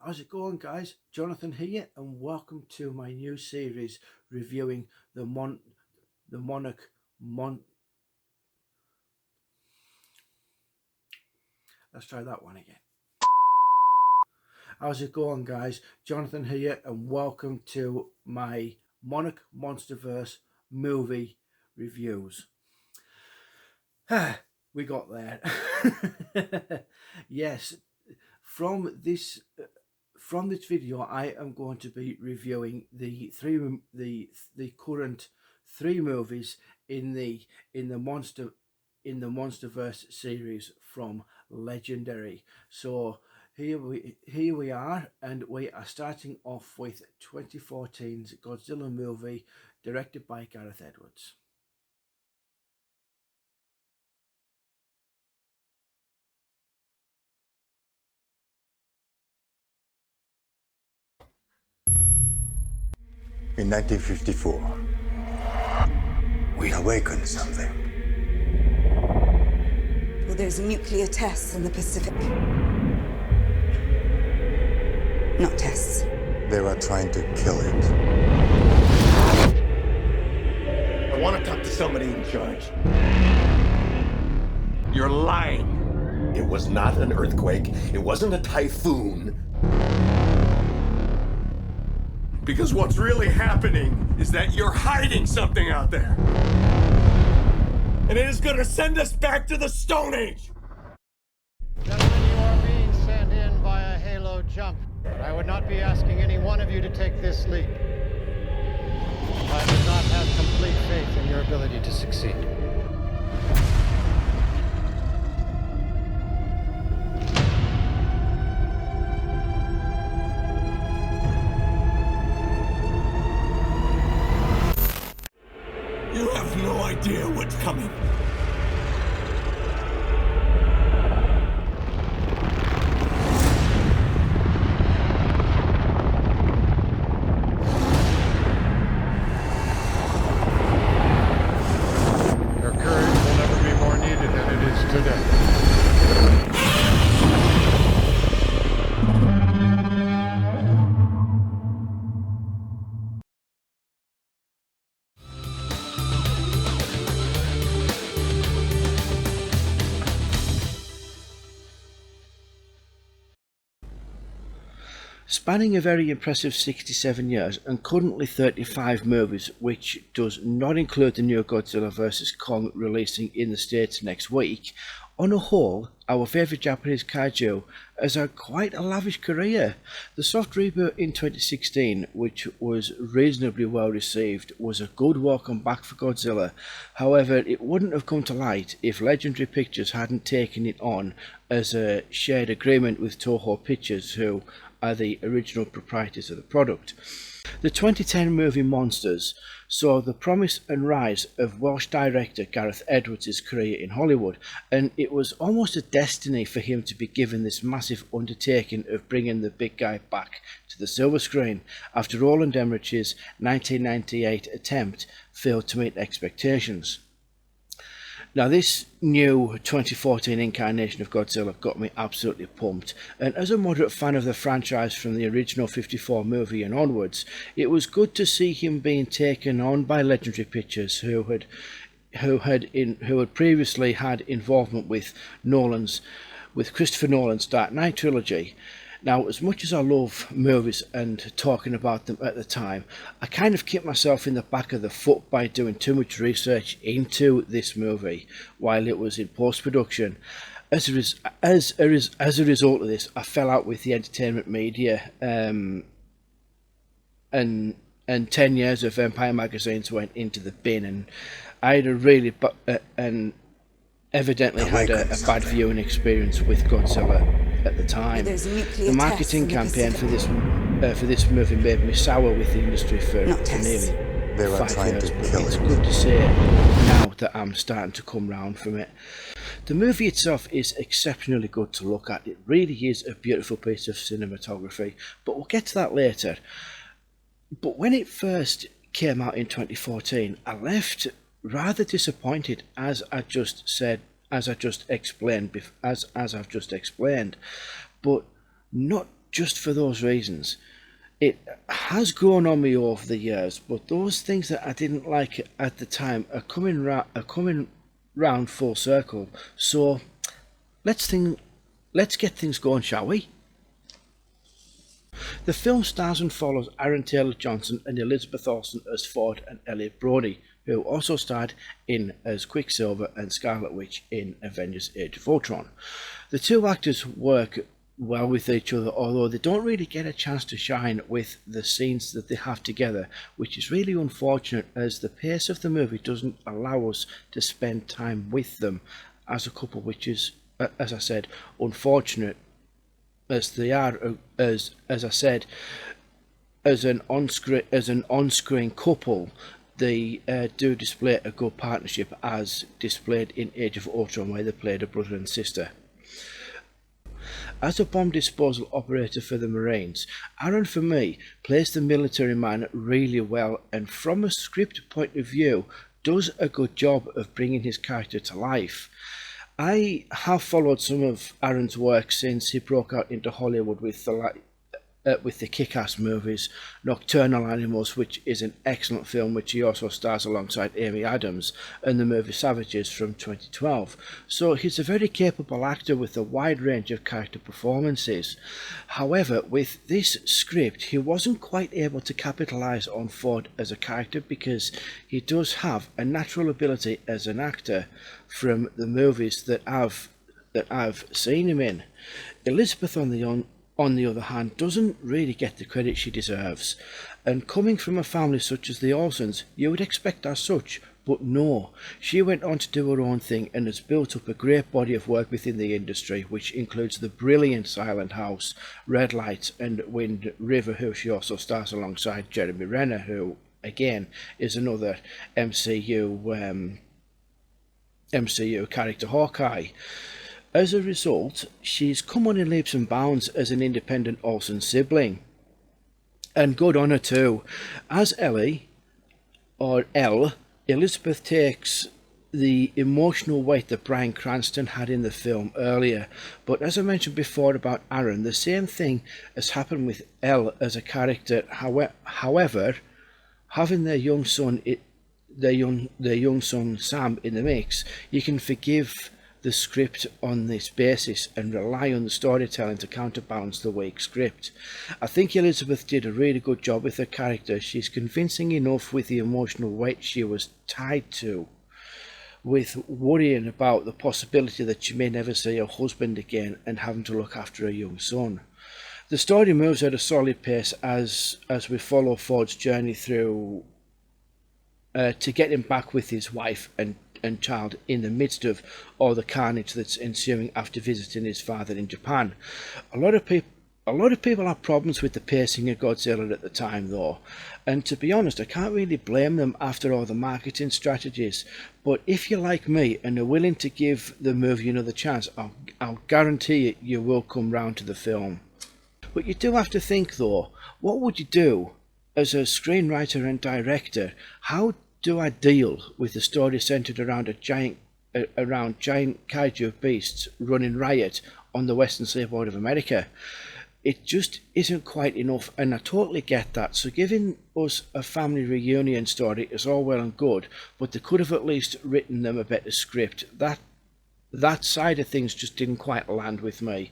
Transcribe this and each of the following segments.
How's it going, guys? Jonathan here, and welcome to my new series reviewing the Monarch Mon. Let's try that one again. How's it going, guys? Jonathan here, and welcome to my Monarch Monsterverse movie reviews. We got there. Yes, from this video, I am going to be reviewing the current three movies in the Monsterverse series from Legendary. So here we are, and we are starting off with 2014's Godzilla movie, directed by Gareth Edwards. In 1954, we awakened something. Well, there's nuclear tests in the Pacific. Not tests. They were trying to kill it. I want to talk to somebody in charge. You're lying. It was not an earthquake. It wasn't a typhoon. Because what's really happening is that you're hiding something out there. And it is going to send us back to the Stone Age. Gentlemen, you are being sent in via Halo jump. But I would not be asking any one of you to take this leap. I do not have complete faith in your ability to succeed. You have no idea what's coming. Your courage will never be more needed than it is today. Spanning a very impressive 67 years and currently 35 movies, which does not include the new Godzilla vs. Kong releasing in the States next week, on a whole, our favourite Japanese kaiju has had quite a lavish career. The soft reboot in 2016, which was reasonably well received, was a good welcome back for Godzilla. However, it wouldn't have come to light if Legendary Pictures hadn't taken it on as a shared agreement with Toho Pictures, who are the original proprietors of the product. The 2010 movie Monsters saw the promise and rise of Welsh director Gareth Edwards' career in Hollywood, and it was almost a destiny for him to be given this massive undertaking of bringing the big guy back to the silver screen after Roland Emmerich's 1998 attempt failed to meet expectations. Now, this new 2014 incarnation of Godzilla got me absolutely pumped, and as a moderate fan of the franchise from the original 54 movie and onwards, it was good to see him being taken on by Legendary Pictures, who had previously had involvement with Christopher Nolan's Dark Knight trilogy. Now, as much as I love movies and talking about them at the time, I kind of kicked myself in the back of the foot by doing too much research into this movie while it was in post-production. As a result of this, I fell out with the entertainment media, and 10 years of Empire magazines went into the bin, and I had a really evidently had a bad viewing experience with Godzilla at the time. The marketing campaign for this movie made me sour with the industry for nearly 5 years, but it's good to say now that I'm starting to come round from it. The movie itself is exceptionally good to look at. It really is a beautiful piece of cinematography, but we'll get to that later. But when it first came out in 2014, I left rather disappointed, as I've just explained, but not just for those reasons. It has grown on me over the years, but those things that I didn't like at the time are coming round full circle. So let's get things going, shall we? The film stars and follows Aaron Taylor-Johnson and Elizabeth Olsen as Ford and Elliot Brody, who also starred in as Quicksilver and Scarlet Witch in Avengers Age of Ultron. The two actors work well with each other, although they don't really get a chance to shine with the scenes that they have together, which is really unfortunate, as the pace of the movie doesn't allow us to spend time with them as a couple, which is, as I said, unfortunate, as they are, as I said, as an on-screen couple. They do display a good partnership, as displayed in Age of Ultron, where they played a brother and sister. As a bomb disposal operator for the Marines, Aaron, for me, plays the military man really well, and from a script point of view, does a good job of bringing his character to life. I have followed some of Aaron's work since he broke out into Hollywood with the Kick-Ass movies, Nocturnal Animals, which is an excellent film which he also stars alongside Amy Adams, and the movie Savages from 2012. So he's a very capable actor with a wide range of character performances. However, with this script, he wasn't quite able to capitalise on Ford as a character, because he does have a natural ability as an actor from the movies that I've seen him in. Elizabeth, on the other hand, doesn't really get the credit she deserves, and coming from a family such as the Olsens, you would expect as such, but no, she went on to do her own thing and has built up a great body of work within the industry, which includes the brilliant Silent House, Red Lights and Wind River, who she also stars alongside Jeremy Renner, who again is another MCU character, Hawkeye. As a result, she's come on in leaps and bounds as an independent Olsen sibling. And good on her too. As Ellie, or Elle, Elizabeth takes the emotional weight that Bryan Cranston had in the film earlier. But as I mentioned before about Aaron, the same thing has happened with Elle as a character. However, having their young son Sam in the mix, you can forgive the script on this basis and rely on the storytelling to counterbalance the weak script. I think Elizabeth did a really good job with her character. She's convincing enough with the emotional weight she was tied to, with worrying about the possibility that she may never see her husband again and having to look after her young son. The story moves at a solid pace as we follow Ford's journey through to get him back with his wife and child in the midst of all the carnage that's ensuing after visiting his father in Japan. A lot of people have problems with the pacing of Godzilla at the time though, and to be honest, I can't really blame them after all the marketing strategies. But if you're like me and are willing to give the movie another chance, I'll guarantee you will come round to the film. But you do have to think though, what would you do as a screenwriter and director? How do I deal with a story centered around giant kaiju beasts running riot on the western seaboard of America? It just isn't quite enough, and I totally get that. So giving us a family reunion story is all well and good, but they could have at least written them a better script. That side of things just didn't quite land with me.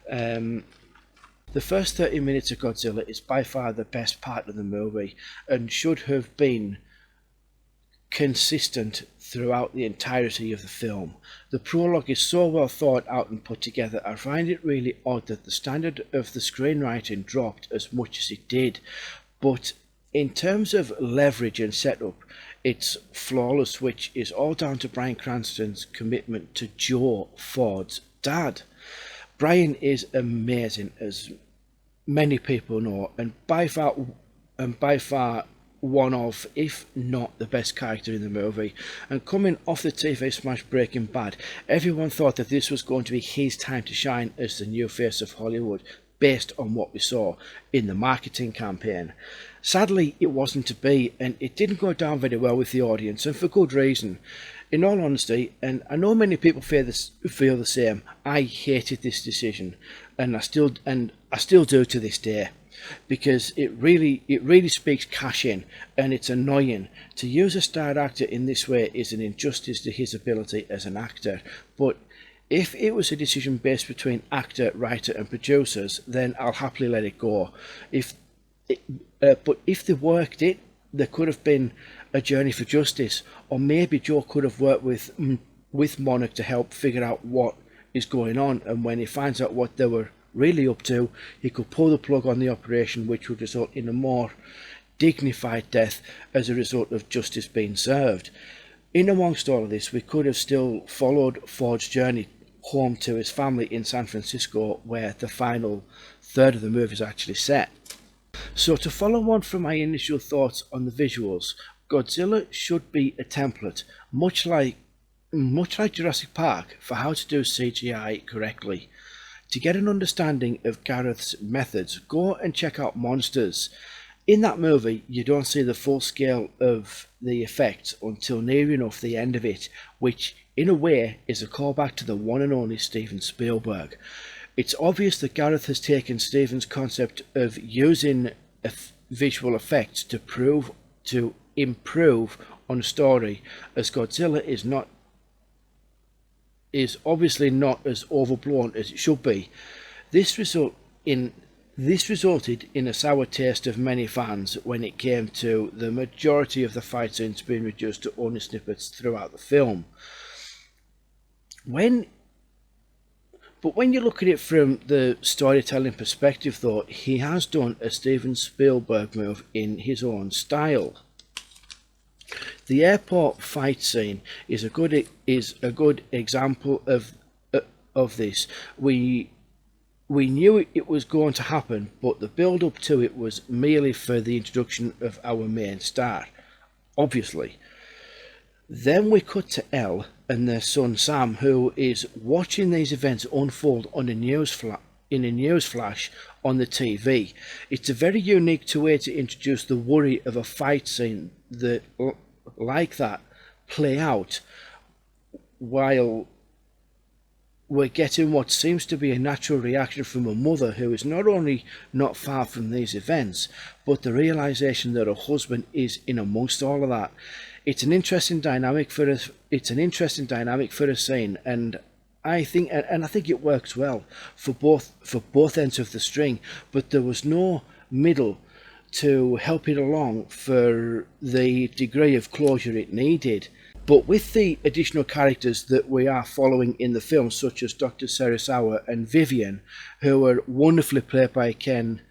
The first 30 minutes of Godzilla is by far the best part of the movie and should have been consistent throughout the entirety of the film. The prologue is so well thought out and put together. I find it really odd that the standard of the screenwriting dropped as much as it did, but in terms of leverage and setup, it's flawless, which is all down to Bryan Cranston's commitment to Joe, Ford's dad. Bryan is amazing, as many people know, and by far one of, if not the best character in the movie. And coming off the TV smash Breaking Bad, everyone thought that this was going to be his time to shine as the new face of Hollywood, based on what we saw in the marketing campaign. Sadly, it wasn't to be, and it didn't go down very well with the audience, and for good reason. In all honesty, and I know many people feel the same, I hated this decision, and I still do to this day, because it really speaks cash in, and it's annoying. To use a starred actor in this way is an injustice to his ability as an actor. But if it was a decision based between actor, writer and producers, then I'll happily let it go. But if they worked it, there could have been a journey for justice, or maybe Joe could have worked with Monarch to help figure out what is going on, and when he finds out what they were really up to, he could pull the plug on the operation, which would result in a more dignified death as a result of justice being served. In amongst all of this, we could have still followed Ford's journey home to his family in San Francisco, where the final third of the movie is actually set. So to follow on from my initial thoughts on the visuals, Godzilla should be a template, much like Jurassic Park, for how to do CGI correctly. To get an understanding of Gareth's methods, go and check out Monsters. In that movie, you don't see the full scale of the effects until near enough the end of it, which in a way is a callback to the one and only Steven Spielberg. It's obvious that Gareth has taken Steven's concept of using visual effects to improve on a story, as Godzilla is obviously not as overblown as it should be. This resulted in a sour taste of many fans when it came to the majority of the fight scenes being reduced to only snippets throughout the film. But when you look at it from the storytelling perspective, though, he has done a Steven Spielberg move in his own style. The airport fight scene is a good example of this. We knew it was going to happen, but the build up to it was merely for the introduction of our main star, obviously. Then we cut to Elle and their son Sam, who is watching these events unfold on a news flash on the TV. It's a very unique way to introduce the worry of a fight scene like that play out while we're getting what seems to be a natural reaction from a mother who is not only not far from these events, but the realization that her husband is in amongst all of that. It's an interesting dynamic for a scene, and I think it works well for both ends of the string. But there was no middle to help it along for the degree of closure it needed. But with the additional characters that we are following in the film, such as Dr. Serizawa and Vivian, who are wonderfully played by Ken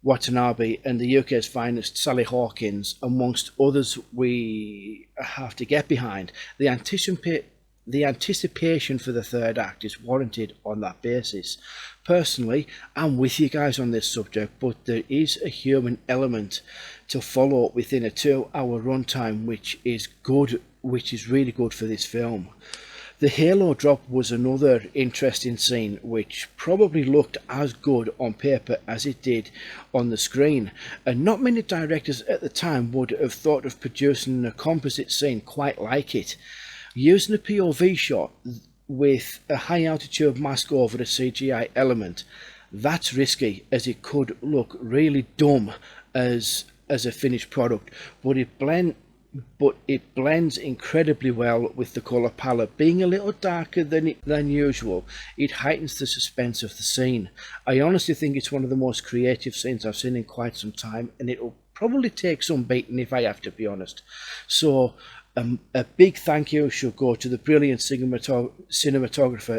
Watanabe and the UK's finest Sally Hawkins, amongst others we have to get behind, the anticipation for the third act is warranted on that basis. Personally, I'm with you guys on this subject, but there is a human element to follow within a 2-hour runtime, which is really good for this film. The Halo drop was another interesting scene, which probably looked as good on paper as it did on the screen, and not many directors at the time would have thought of producing a composite scene quite like it. Using a POV shot with a high altitude mask over a CGI element, that's risky, as it could look really dumb as a finished product, but it blends incredibly well with the colour palette. Being a little darker than usual, it heightens the suspense of the scene. I honestly think it's one of the most creative scenes I've seen in quite some time, and it'll probably take some beating if I have to be honest. So a big thank you should go to the brilliant cinematographer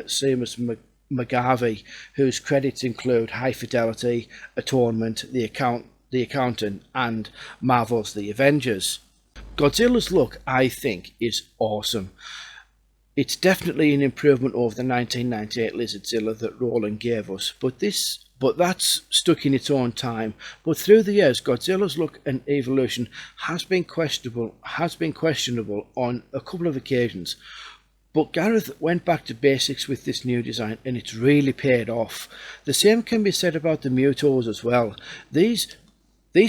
Seamus McGarvey, whose credits include High Fidelity, Atonement, The Accountant, and Marvel's The Avengers. Godzilla's look, I think, is awesome. It's definitely an improvement over the 1998 Lizardzilla that Roland gave us, but that's stuck in its own time. But through the years, Godzilla's look and evolution has been questionable on a couple of occasions. But Gareth went back to basics with this new design, and it's really paid off. The same can be said about the Mutos as well. These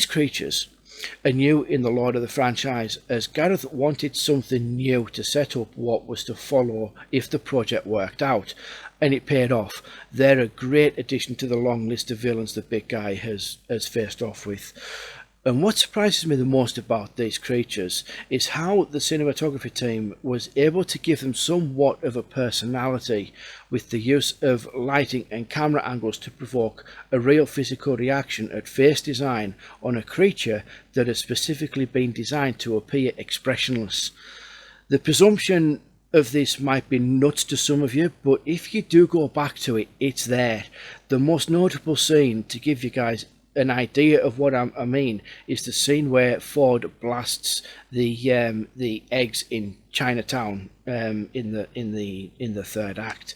creatures are new in the Lord of the franchise, as Gareth wanted something new to set up what was to follow if the project worked out. and it paid off. They're a great addition to the long list of villains the big guy has faced off with. And what surprises me the most about these creatures is how the cinematography team was able to give them somewhat of a personality with the use of lighting and camera angles to provoke a real physical reaction at face design on a creature that has specifically been designed to appear expressionless. The presumption of this might be nuts to some of you, but if you do go back to it, it's there. The most notable scene, to give you guys an idea of what I mean, is the scene where Ford blasts the eggs in Chinatown in the third act.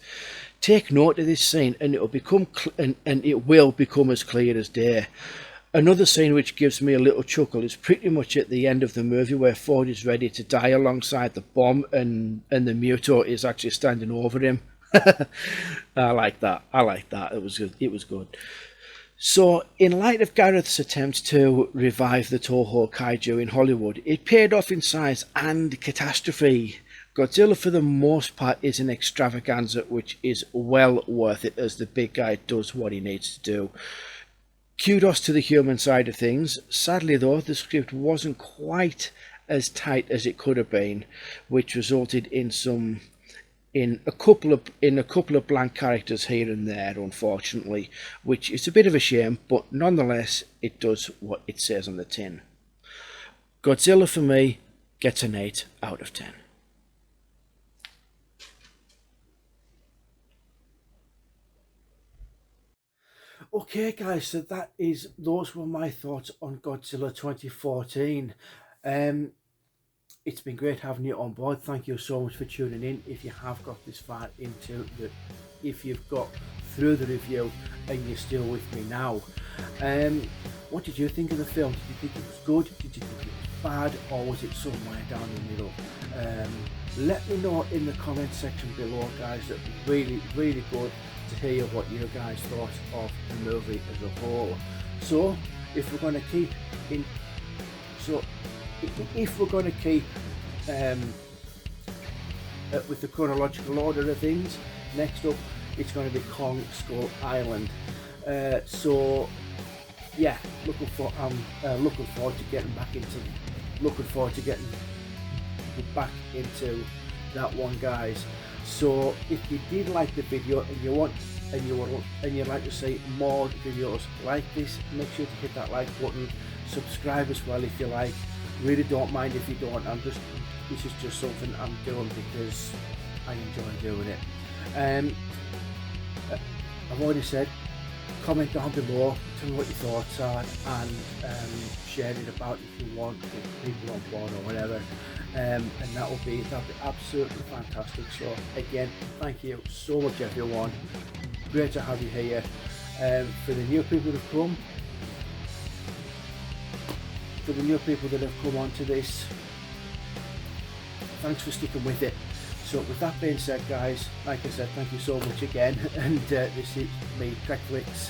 Take note of this scene, and it'll become it will become as clear as day. Another scene which gives me a little chuckle is pretty much at the end of the movie, where Ford is ready to die alongside the bomb, and the Muto is actually standing over him. I like that. It was good. It was good. So, in light of Gareth's attempts to revive the Toho kaiju in Hollywood, it paid off in size and catastrophe. Godzilla, for the most part, is an extravaganza which is well worth it as the big guy does what he needs to do. Kudos to the human side of things. Sadly though, the script wasn't quite as tight as it could have been, which resulted in a couple of blank characters here and there, unfortunately, which is a bit of a shame, but nonetheless it does what it says on the tin. Godzilla for me gets an 8 out of 10. Okay guys, so those were my thoughts on Godzilla 2014. It's been great having you on board. Thank you so much for tuning in. If you have got this far if you've got through the review and you're still with me now, what did you think of the film? Did you think it was good? Did you think it was bad, or was it somewhere down the middle? Let me know in the comment section below, guys. That'd be really, really good to hear what you guys thought of the movie as a whole. So if we're going to keep with the chronological order of things, next up it's going to be Kong Skull Island. So yeah, looking forward to getting back into that one, guys. So if you did like the video and you'd like to see more videos like this, make sure to hit that like button, subscribe as well if you like. Really don't mind if you don't. This is just something I'm doing because I enjoy doing it. I've already said, comment down below, tell me what your thoughts are, and share it about if you want, with people on board or whatever. And that'll be absolutely fantastic. So again, thank you so much everyone. Great to have you here. For the new people that have come onto this, thanks for sticking with it. So with that being said, guys, like I said, thank you so much again, and this is me, Crackflix.